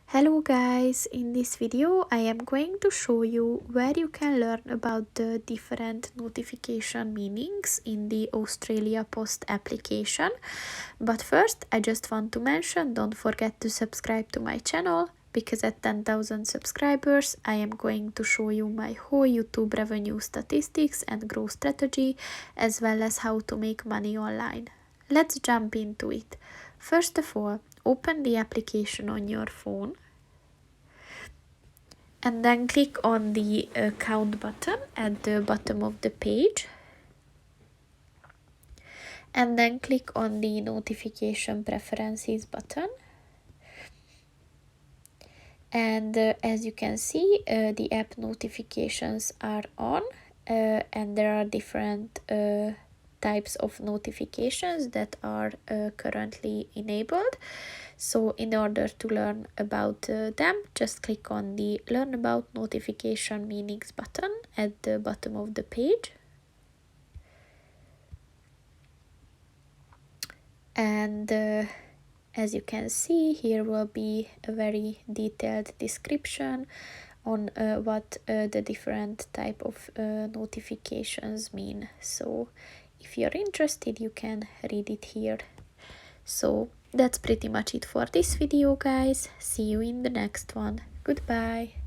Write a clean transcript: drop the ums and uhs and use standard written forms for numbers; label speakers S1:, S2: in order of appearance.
S1: Hello guys, in this video I am going to show you where you can learn about the different notification meanings in the Australia Post application. But first I just want to mention, don't forget to subscribe to my channel, because at 10,000 subscribers I am going to show you my whole YouTube revenue statistics and growth strategy, as well as how to make money online. Let's jump into it. First of all, open the application on your phone and then click on the account button at the bottom of the page, and then click on the notification preferences button. And as you can see, the app notifications are on, and there are different types of notifications that are currently enabled. So in order to learn about them, just click on the Learn About Notification Meanings button at the bottom of the page. And as you can see, here will be a very detailed description on what the different type of notifications mean. So if you're interested, you can read it here. So that's pretty much it for this video, guys. See you in the next one. Goodbye.